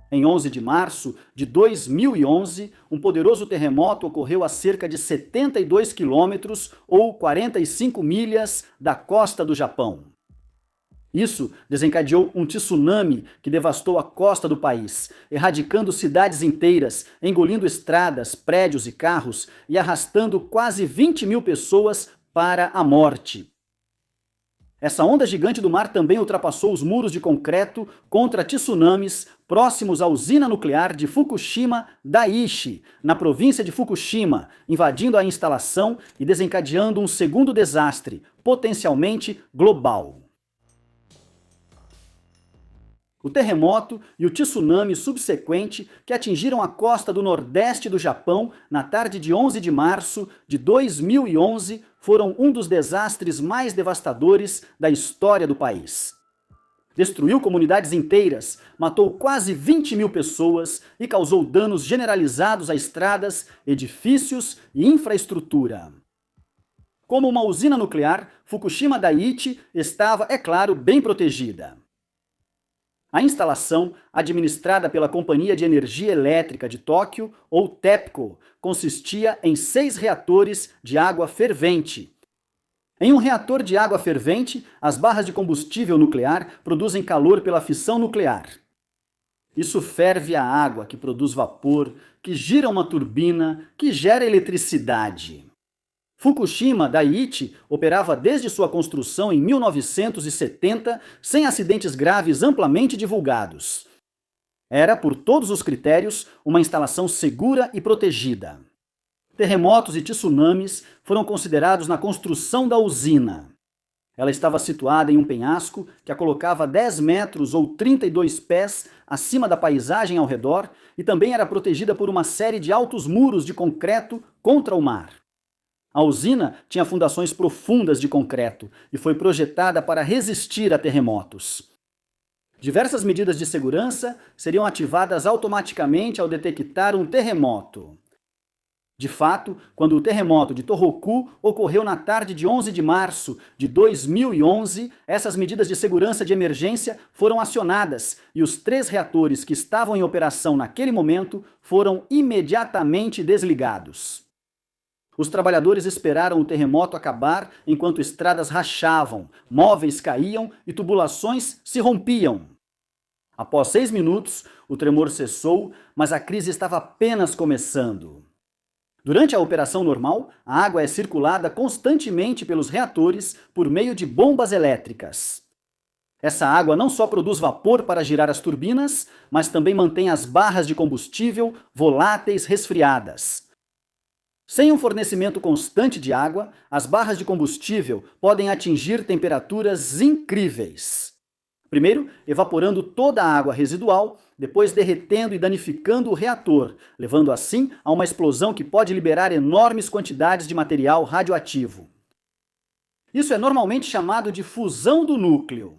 Em 11 de março de 2011, um poderoso terremoto ocorreu a cerca de 72 quilômetros ou 45 milhas da costa do Japão. Isso desencadeou um tsunami que devastou a costa do país, erradicando cidades inteiras, engolindo estradas, prédios e carros e arrastando quase 20 mil pessoas para a morte. Essa onda gigante do mar também ultrapassou os muros de concreto contra tsunamis próximos à usina nuclear de Fukushima Daiichi, na província de Fukushima, invadindo a instalação e desencadeando um segundo desastre, potencialmente global. O terremoto e o tsunami subsequente que atingiram a costa do nordeste do Japão na tarde de 11 de março de 2011 foram um dos desastres mais devastadores da história do país. Destruiu comunidades inteiras, matou quase 20 mil pessoas e causou danos generalizados a estradas, edifícios e infraestrutura. Como uma usina nuclear, Fukushima Daiichi estava, é claro, bem protegida. A instalação, administrada pela Companhia de Energia Elétrica de Tóquio, ou TEPCO, consistia em 6 reatores de água fervente. Em um reator de água fervente, as barras de combustível nuclear produzem calor pela fissão nuclear. Isso ferve a água, que produz vapor, que gira uma turbina, que gera eletricidade. Fukushima Daiichi operava desde sua construção em 1970 sem acidentes graves amplamente divulgados. Era, por todos os critérios, uma instalação segura e protegida. Terremotos e tsunamis foram considerados na construção da usina. Ela estava situada em um penhasco que a colocava 10 metros ou 32 pés acima da paisagem ao redor e também era protegida por uma série de altos muros de concreto contra o mar. A usina tinha fundações profundas de concreto e foi projetada para resistir a terremotos. Diversas medidas de segurança seriam ativadas automaticamente ao detectar um terremoto. De fato, quando o terremoto de Tohoku ocorreu na tarde de 11 de março de 2011, essas medidas de segurança de emergência foram acionadas e os 3 reatores que estavam em operação naquele momento foram imediatamente desligados. Os trabalhadores esperaram o terremoto acabar enquanto estradas rachavam, móveis caíam e tubulações se rompiam. Após 6 minutos, o tremor cessou, mas a crise estava apenas começando. Durante a operação normal, a água é circulada constantemente pelos reatores por meio de bombas elétricas. Essa água não só produz vapor para girar as turbinas, mas também mantém as barras de combustível voláteis resfriadas. Sem um fornecimento constante de água, as barras de combustível podem atingir temperaturas incríveis. Primeiro, evaporando toda a água residual, depois derretendo e danificando o reator, levando assim a uma explosão que pode liberar enormes quantidades de material radioativo. Isso é normalmente chamado de fusão do núcleo.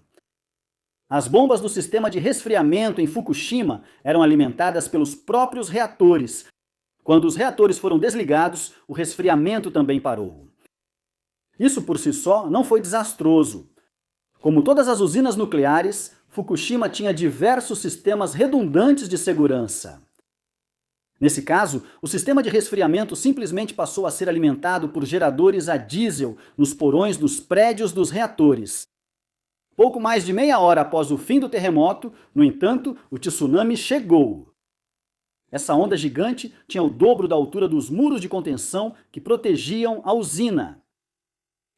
As bombas do sistema de resfriamento em Fukushima eram alimentadas pelos próprios reatores. Quando os reatores foram desligados, o resfriamento também parou. Isso por si só não foi desastroso. Como todas as usinas nucleares, Fukushima tinha diversos sistemas redundantes de segurança. Nesse caso, o sistema de resfriamento simplesmente passou a ser alimentado por geradores a diesel nos porões dos prédios dos reatores. Pouco mais de meia hora após o fim do terremoto, no entanto, o tsunami chegou. Essa onda gigante tinha o dobro da altura dos muros de contenção que protegiam a usina.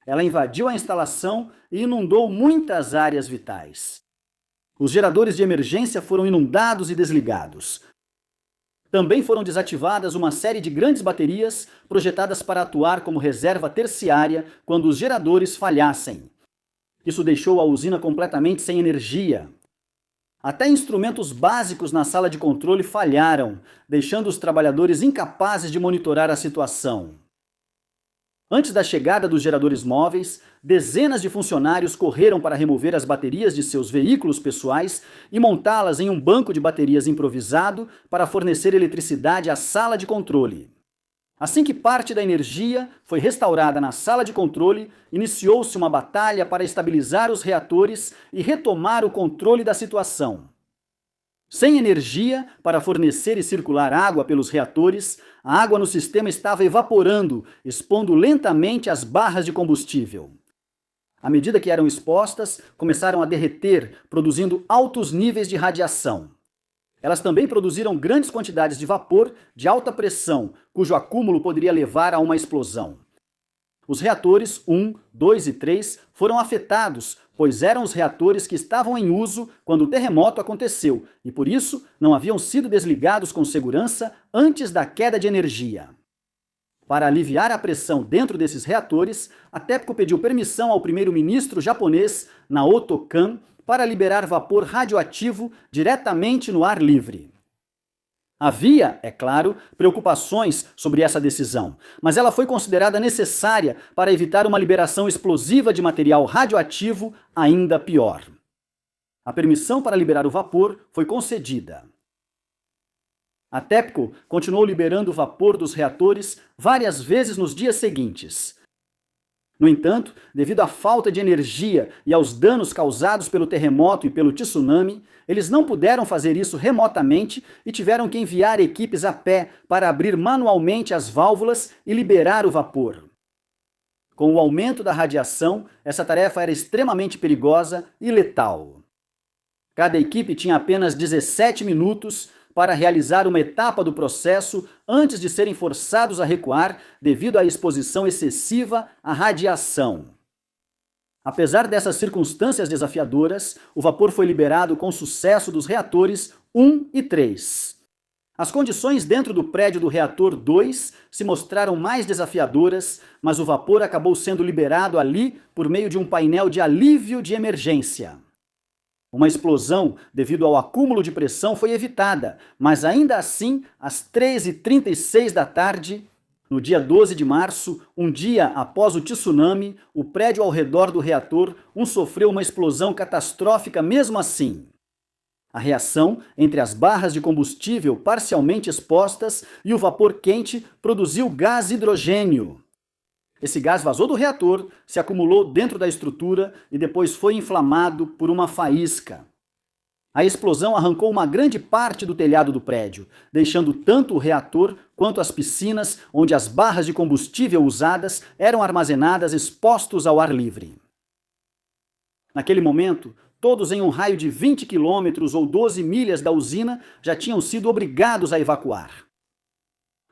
Ela invadiu a instalação e inundou muitas áreas vitais. Os geradores de emergência foram inundados e desligados. Também foram desativadas uma série de grandes baterias projetadas para atuar como reserva terciária quando os geradores falhassem. Isso deixou a usina completamente sem energia. Até instrumentos básicos na sala de controle falharam, deixando os trabalhadores incapazes de monitorar a situação. Antes da chegada dos geradores móveis, dezenas de funcionários correram para remover as baterias de seus veículos pessoais e montá-las em um banco de baterias improvisado para fornecer eletricidade à sala de controle. Assim que parte da energia foi restaurada na sala de controle, iniciou-se uma batalha para estabilizar os reatores e retomar o controle da situação. Sem energia para fornecer e circular água pelos reatores, a água no sistema estava evaporando, expondo lentamente as barras de combustível. À medida que eram expostas, começaram a derreter, produzindo altos níveis de radiação. Elas também produziram grandes quantidades de vapor de alta pressão, cujo acúmulo poderia levar a uma explosão. Os reatores 1, 2 e 3 foram afetados, pois eram os reatores que estavam em uso quando o terremoto aconteceu e, por isso, não haviam sido desligados com segurança antes da queda de energia. Para aliviar a pressão dentro desses reatores, a TEPCO pediu permissão ao primeiro-ministro japonês Naoto Kan para liberar vapor radioativo diretamente no ar livre. Havia, é claro, preocupações sobre essa decisão, mas ela foi considerada necessária para evitar uma liberação explosiva de material radioativo ainda pior. A permissão para liberar o vapor foi concedida. A TEPCO continuou liberando o vapor dos reatores várias vezes nos dias seguintes. No entanto, devido à falta de energia e aos danos causados pelo terremoto e pelo tsunami, eles não puderam fazer isso remotamente e tiveram que enviar equipes a pé para abrir manualmente as válvulas e liberar o vapor. Com o aumento da radiação, essa tarefa era extremamente perigosa e letal. Cada equipe tinha apenas 17 minutos para realizar uma etapa do processo antes de serem forçados a recuar devido à exposição excessiva à radiação. Apesar dessas circunstâncias desafiadoras, o vapor foi liberado com sucesso dos reatores 1 e 3. As condições dentro do prédio do reator 2 se mostraram mais desafiadoras, mas o vapor acabou sendo liberado ali por meio de um painel de alívio de emergência. Uma explosão devido ao acúmulo de pressão foi evitada, mas ainda assim, às 3h36 da tarde, no dia 12 de março, um dia após o tsunami, o prédio ao redor do reator sofreu uma explosão catastrófica mesmo assim. A reação entre as barras de combustível parcialmente expostas e o vapor quente produziu gás hidrogênio. Esse gás vazou do reator, se acumulou dentro da estrutura e depois foi inflamado por uma faísca. A explosão arrancou uma grande parte do telhado do prédio, deixando tanto o reator quanto as piscinas onde as barras de combustível usadas eram armazenadas expostos ao ar livre. Naquele momento, todos em um raio de 20 quilômetros ou 12 milhas da usina já tinham sido obrigados a evacuar.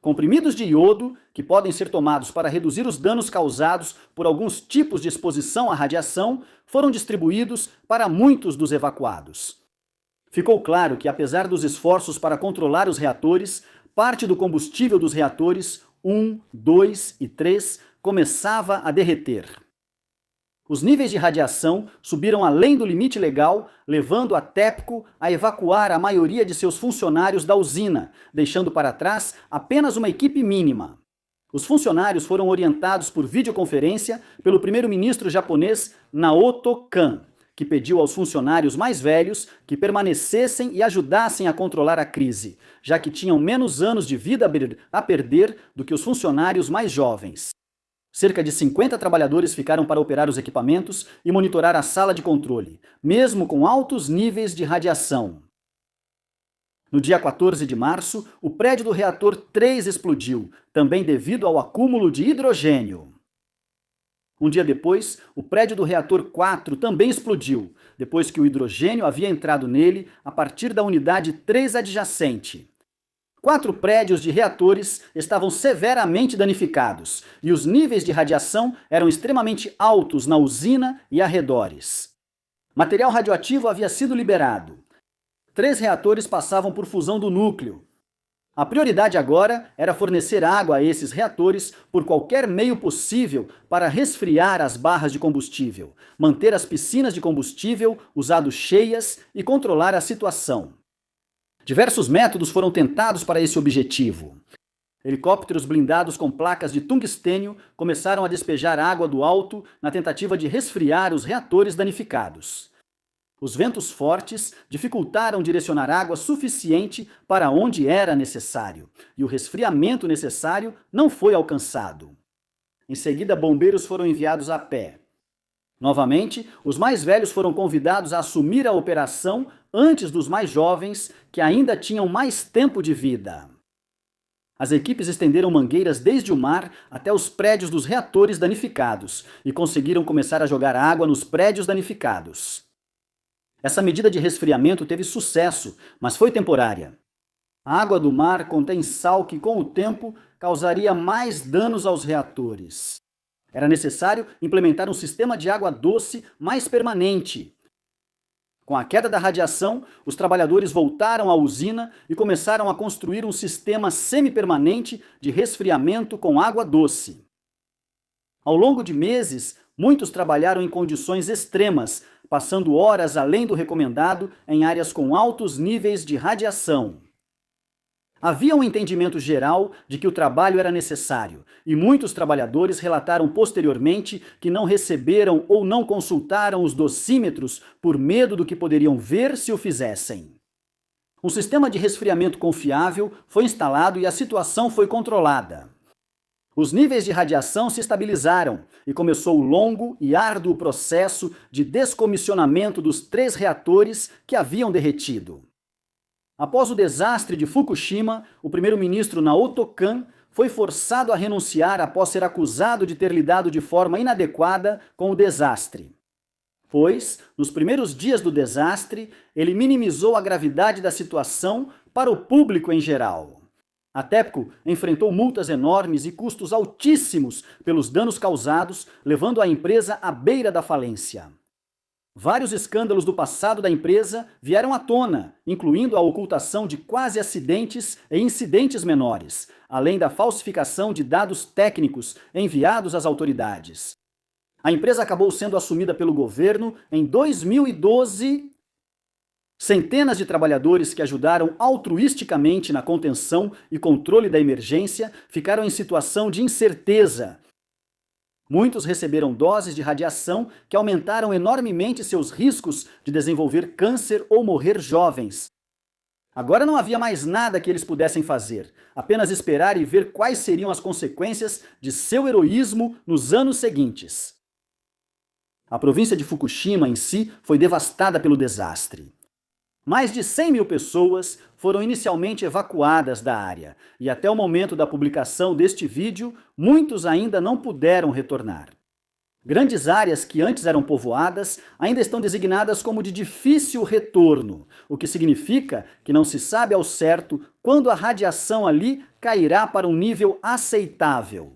Comprimidos de iodo, que podem ser tomados para reduzir os danos causados por alguns tipos de exposição à radiação, foram distribuídos para muitos dos evacuados. Ficou claro que, apesar dos esforços para controlar os reatores, parte do combustível dos reatores 1, 2 e 3 começava a derreter. Os níveis de radiação subiram além do limite legal, levando a TEPCO a evacuar a maioria de seus funcionários da usina, deixando para trás apenas uma equipe mínima. Os funcionários foram orientados por videoconferência pelo primeiro-ministro japonês Naoto Kan, que pediu aos funcionários mais velhos que permanecessem e ajudassem a controlar a crise, já que tinham menos anos de vida a perder do que os funcionários mais jovens. Cerca de 50 trabalhadores ficaram para operar os equipamentos e monitorar a sala de controle, mesmo com altos níveis de radiação. No dia 14 de março, o prédio do reator 3 explodiu, também devido ao acúmulo de hidrogênio. Um dia depois, o prédio do reator 4 também explodiu, depois que o hidrogênio havia entrado nele a partir da unidade 3 adjacente. 4 prédios de reatores estavam severamente danificados e os níveis de radiação eram extremamente altos na usina e arredores. Material radioativo havia sido liberado. 3 reatores passavam por fusão do núcleo. A prioridade agora era fornecer água a esses reatores por qualquer meio possível para resfriar as barras de combustível, manter as piscinas de combustível usados cheias e controlar a situação. Diversos métodos foram tentados para esse objetivo. Helicópteros blindados com placas de tungstênio começaram a despejar água do alto na tentativa de resfriar os reatores danificados. Os ventos fortes dificultaram direcionar água suficiente para onde era necessário, e o resfriamento necessário não foi alcançado. Em seguida, bombeiros foram enviados a pé. Novamente, os mais velhos foram convidados a assumir a operação antes dos mais jovens, que ainda tinham mais tempo de vida. As equipes estenderam mangueiras desde o mar até os prédios dos reatores danificados e conseguiram começar a jogar água nos prédios danificados. Essa medida de resfriamento teve sucesso, mas foi temporária. A água do mar contém sal que, com o tempo, causaria mais danos aos reatores. Era necessário implementar um sistema de água doce mais permanente. Com a queda da radiação, os trabalhadores voltaram à usina e começaram a construir um sistema semipermanente de resfriamento com água doce. Ao longo de meses, muitos trabalharam em condições extremas, passando horas além do recomendado em áreas com altos níveis de radiação. Havia um entendimento geral de que o trabalho era necessário, e muitos trabalhadores relataram posteriormente que não receberam ou não consultaram os dosímetros por medo do que poderiam ver se o fizessem. Um sistema de resfriamento confiável foi instalado e a situação foi controlada. Os níveis de radiação se estabilizaram e começou o longo e árduo processo de descomissionamento dos 3 reatores que haviam derretido. Após o desastre de Fukushima, o primeiro-ministro Naoto Kan foi forçado a renunciar após ser acusado de ter lidado de forma inadequada com o desastre. Pois, nos primeiros dias do desastre, ele minimizou a gravidade da situação para o público em geral. A TEPCO enfrentou multas enormes e custos altíssimos pelos danos causados, levando a empresa à beira da falência. Vários escândalos do passado da empresa vieram à tona, incluindo a ocultação de quase acidentes e incidentes menores, além da falsificação de dados técnicos enviados às autoridades. A empresa acabou sendo assumida pelo governo em 2012. Centenas de trabalhadores que ajudaram altruisticamente na contenção e controle da emergência ficaram em situação de incerteza. Muitos receberam doses de radiação que aumentaram enormemente seus riscos de desenvolver câncer ou morrer jovens. Agora não havia mais nada que eles pudessem fazer, apenas esperar e ver quais seriam as consequências de seu heroísmo nos anos seguintes. A província de Fukushima em si foi devastada pelo desastre. Mais de 100 mil pessoas foram inicialmente evacuadas da área, e até o momento da publicação deste vídeo, muitos ainda não puderam retornar. Grandes áreas que antes eram povoadas ainda estão designadas como de difícil retorno, o que significa que não se sabe ao certo quando a radiação ali cairá para um nível aceitável.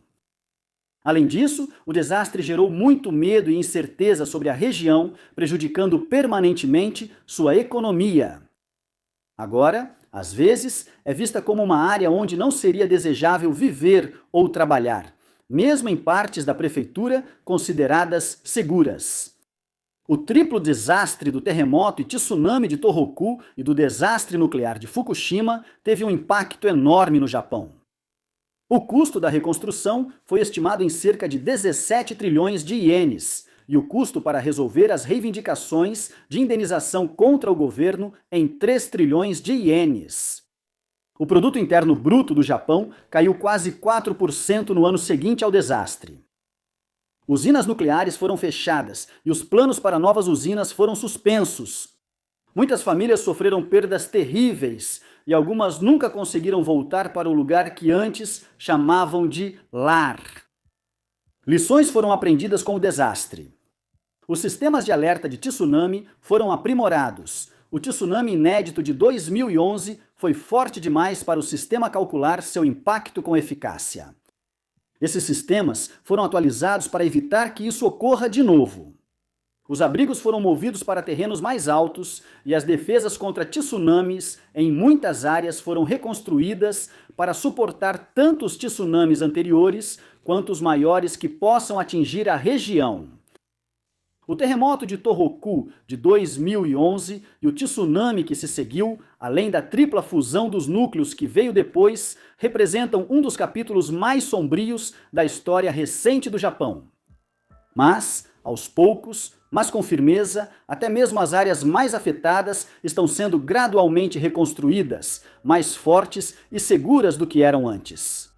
Além disso, o desastre gerou muito medo e incerteza sobre a região, prejudicando permanentemente sua economia. Agora, às vezes, é vista como uma área onde não seria desejável viver ou trabalhar, mesmo em partes da prefeitura consideradas seguras. O triplo desastre do terremoto e tsunami de Tohoku e do desastre nuclear de Fukushima teve um impacto enorme no Japão. O custo da reconstrução foi estimado em cerca de 17 trilhões de ienes, e o custo para resolver as reivindicações de indenização contra o governo em 3 trilhões de ienes. O produto interno bruto do Japão caiu quase 4% no ano seguinte ao desastre. Usinas nucleares foram fechadas e os planos para novas usinas foram suspensos. Muitas famílias sofreram perdas terríveis e algumas nunca conseguiram voltar para o lugar que antes chamavam de lar. Lições foram aprendidas com o desastre. Os sistemas de alerta de tsunami foram aprimorados. O tsunami inédito de 2011 foi forte demais para o sistema calcular seu impacto com eficácia. Esses sistemas foram atualizados para evitar que isso ocorra de novo. Os abrigos foram movidos para terrenos mais altos e as defesas contra tsunamis em muitas áreas foram reconstruídas para suportar tanto os tsunamis anteriores quanto os maiores que possam atingir a região. O terremoto de Tohoku de 2011 e o tsunami que se seguiu, além da tripla fusão dos núcleos que veio depois, representam um dos capítulos mais sombrios da história recente do Japão. Mas, aos poucos, mas com firmeza, até mesmo as áreas mais afetadas estão sendo gradualmente reconstruídas, mais fortes e seguras do que eram antes.